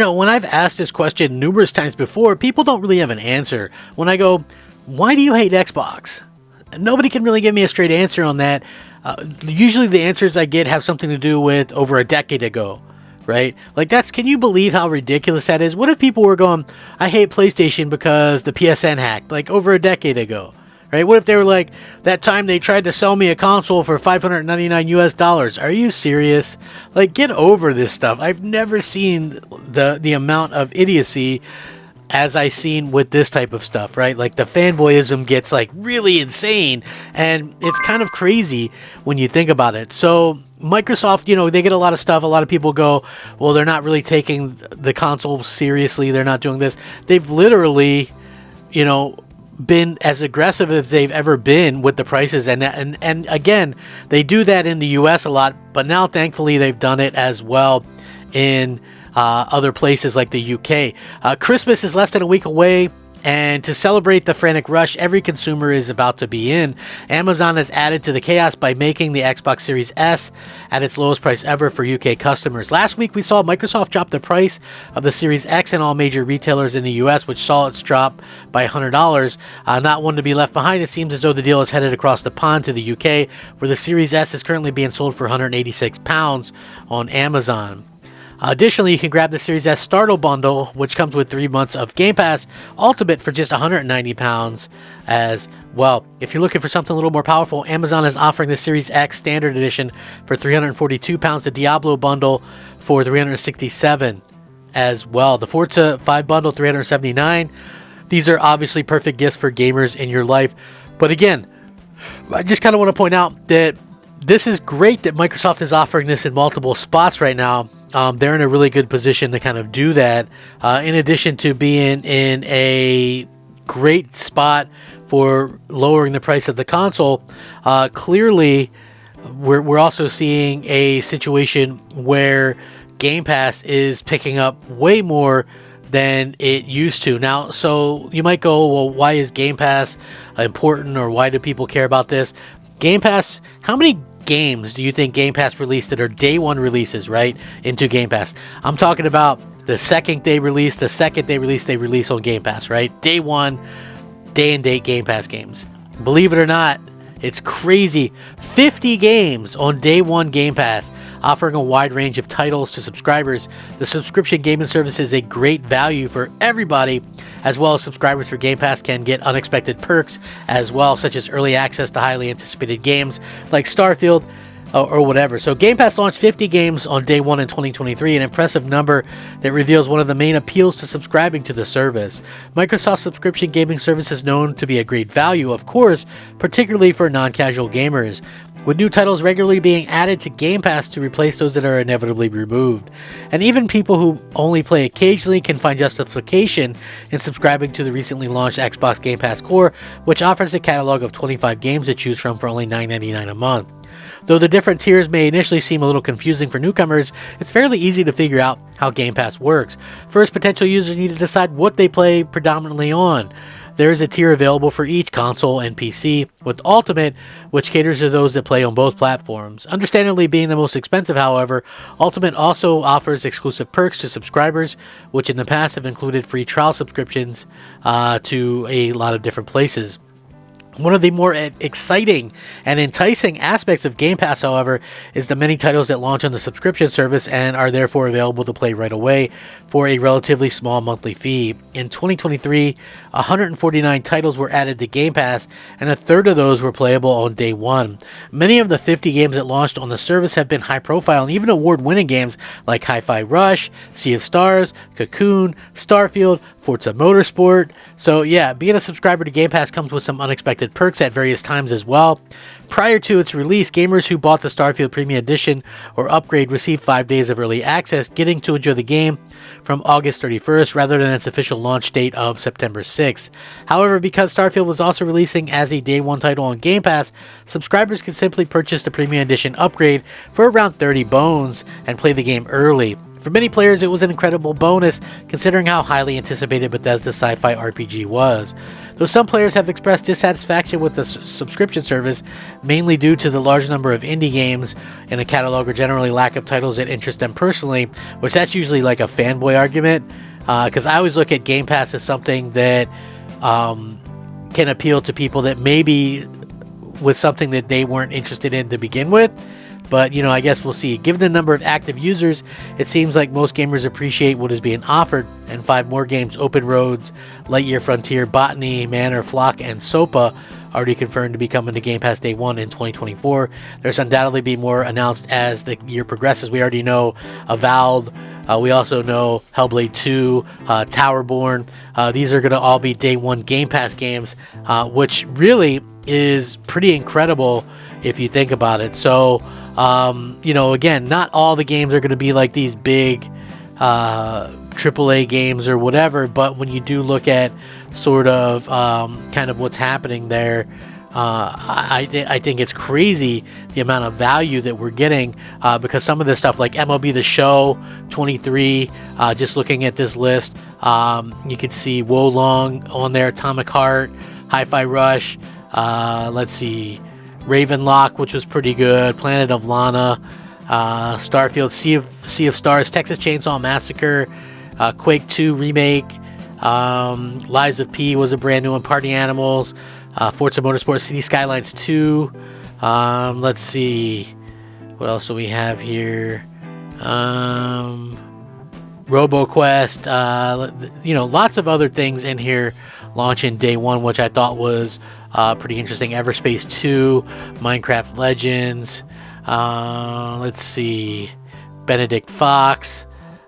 When I've asked this question numerous times before, people don't really have an answer. When I go, why do you hate Xbox? Nobody can really give me a straight answer on that. Usually the answers I get have something to do with over a decade ago, right? Like can you believe how ridiculous that is? What if people were going, I hate PlayStation because the PSN hacked, like over a decade ago, right? What if they were like, that time they tried to sell me a console for $599 US? Are you serious? Like, get over this stuff. I've never seen the amount of idiocy as I seen with this type of stuff, right? Like the fanboyism gets like really insane, and it's kind of crazy when you think about it. So Microsoft, they get a lot of stuff. A lot of people go, well, they're not really taking the console seriously. They're not doing this. They've literally, been as aggressive as they've ever been with the prices, and again, they do that in the US a lot, but now thankfully they've done it as well in other places like the UK. Christmas is less than a week away, and to celebrate the frantic rush every consumer is about to be in, Amazon has added to the chaos by making the Xbox Series S at its lowest price ever for UK customers. Last week we saw Microsoft drop the price of the Series X in all major retailers in the US, which saw its drop by $100. Not one to be left behind, it seems as though the deal is headed across the pond to the UK, where the Series S is currently being sold for £186 on Amazon. Additionally, you can grab the Series S Starter Bundle, which comes with 3 months of Game Pass Ultimate for just £190 as well. If you're looking for something a little more powerful, Amazon is offering the Series X Standard Edition for £342, the Diablo Bundle for $367 as well. The Forza 5 Bundle, $379. These are obviously perfect gifts for gamers in your life. But again, I just kind of want to point out that this is great that Microsoft is offering this in multiple spots right now. They're in a really good position to kind of do that, in addition to being in a great spot for lowering the price of the console. Clearly, we're also seeing a situation where Game Pass is picking up way more than it used to. Now, so you might go, well, why is Game Pass important, or why do people care about this? Game Pass, how many games do you think Game Pass released that are day one releases, right, into Game Pass? I'm talking about the second they release, they release on Game Pass, right? Day one, day and date Game Pass games. Believe it or not, it's crazy. 50 games on day one Game Pass, offering a wide range of titles to subscribers. The subscription gaming service is a great value for everybody, as well as subscribers for Game Pass can get unexpected perks as well, such as early access to highly anticipated games like Starfield or whatever. So Game Pass launched 50 games on day one in 2023, an impressive number that reveals one of the main appeals to subscribing to the service. Microsoft's subscription gaming service is known to be a great value, of course, particularly for non-casual gamers, with new titles regularly being added to Game Pass to replace those that are inevitably removed. And even people who only play occasionally can find justification in subscribing to the recently launched Xbox Game Pass Core, which offers a catalog of 25 games to choose from for only $9.99 a month. Though the different tiers may initially seem a little confusing for newcomers, it's fairly easy to figure out how Game Pass works. First, potential users need to decide what they play predominantly on. There is a tier available for each console and PC, with Ultimate, which caters to those that play on both platforms. Understandably being the most expensive, however, Ultimate also offers exclusive perks to subscribers, which in the past have included free trial subscriptions to a lot of different places. One of the more exciting and enticing aspects of Game Pass, however, is the many titles that launch on the subscription service and are therefore available to play right away for a relatively small monthly fee. In 2023, 149 titles were added to Game Pass, and a third of those were playable on day one. Many of the 50 games that launched on the service have been high-profile and even award-winning games like Hi-Fi Rush, Sea of Stars, Cocoon, Starfield, Forza Motorsport. So yeah, being a subscriber to Game Pass comes with some unexpected perks at various times as well. Prior to its release, gamers who bought the Starfield Premium Edition or upgrade received 5 days of early access, getting to enjoy the game from August 31st rather than its official launch date of September 6th. However, because Starfield was also releasing as a day one title on Game Pass, subscribers could simply purchase the Premium Edition upgrade for around 30 bones and play the game early. For many players, it was an incredible bonus, considering how highly anticipated Bethesda's sci-fi RPG was. Though some players have expressed dissatisfaction with the subscription service, mainly due to the large number of indie games in a catalog or generally lack of titles that interest them personally, which that's usually like a fanboy argument, because I always look at Game Pass as something that can appeal to people that maybe was something that they weren't interested in to begin with. But, I guess we'll see. Given the number of active users, it seems like most gamers appreciate what is being offered, and 5 more games, Open Roads, Lightyear Frontier, Botany, Manor, Flock, and SOPA, already confirmed to be coming to Game Pass Day 1 in 2024. There's undoubtedly be more announced as the year progresses. We already know Avowed. We also know Hellblade 2, Towerborn. These are going to all be Day 1 Game Pass games, which really is pretty incredible if you think about it. So, again, not all the games are going to be like these big AAA games or whatever, but when you do look at sort of kind of what's happening there, I think it's crazy the amount of value that we're getting, because some of this stuff like MLB The Show 23, just looking at this list, you can see Wolong on there, Atomic Heart, Hi-Fi Rush, let's see, Ravenlock, which was pretty good, Planet of Lana, Starfield, Sea of Stars, Texas Chainsaw Massacre, Quake 2 Remake, Lies of P was a brand new one, Party Animals, Forza Motorsport, City Skylines 2, let's see, what else do we have here, RoboQuest, lots of other things in here launching Day 1, which I thought was pretty interesting. Everspace 2, Minecraft Legends, let's see, Benedict Fox.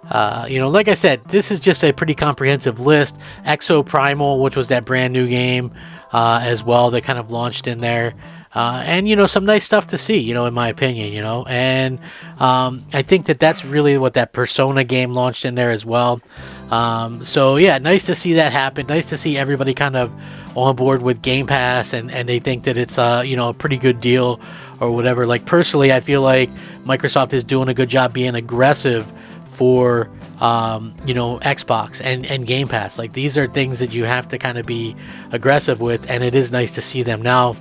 Like I said, this is just a pretty comprehensive list. Exo Primal, which was that brand new game as well that kind of launched in there. And some nice stuff to see, in my opinion, and I think that's really what that Persona game launched in there as well. So yeah, nice to see that happen. Nice to see everybody kind of on board with Game Pass, and they think that it's a pretty good deal or whatever. Like personally, I feel like Microsoft is doing a good job being aggressive for Xbox and Game Pass. Like these are things that you have to kind of be aggressive with, and it is nice to see them now.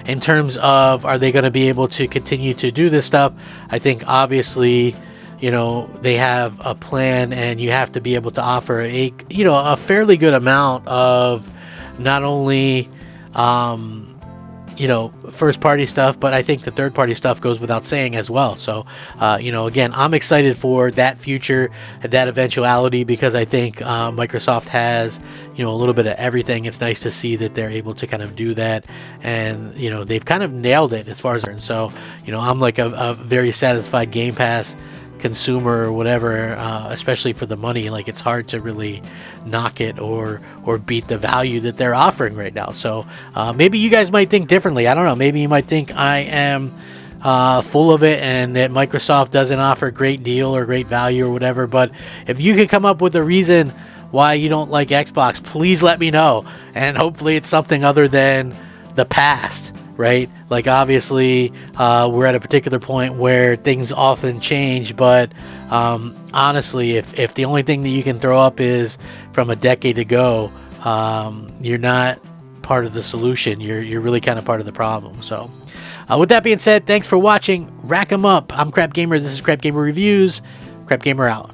In terms of, are they going to be able to continue to do this stuff? I think obviously, they have a plan, and you have to be able to offer a fairly good amount of not only, first party stuff, but I think the third party stuff goes without saying as well. So, again, I'm excited for that future, that eventuality, because I think Microsoft has, a little bit of everything. It's nice to see that they're able to kind of do that, and, they've kind of nailed it as far as, and so, I'm like a very satisfied Game Pass consumer or whatever, especially for the money. Like it's hard to really knock it or beat the value that they're offering right now. So maybe you guys might think differently. I don't know, maybe you might think I am full of it and that Microsoft doesn't offer a great deal or great value or whatever. But if you could come up with a reason why you don't like Xbox, please let me know, and hopefully it's something other than the past, right? Like obviously we're at a particular point where things often change, but honestly, if the only thing that you can throw up is from a decade ago, you're not part of the solution. You're really kind of part of the problem. So with that being said, thanks for watching. Rack 'em up. I'm Crap Gamer. This is Crap Gamer Reviews. Crap Gamer out.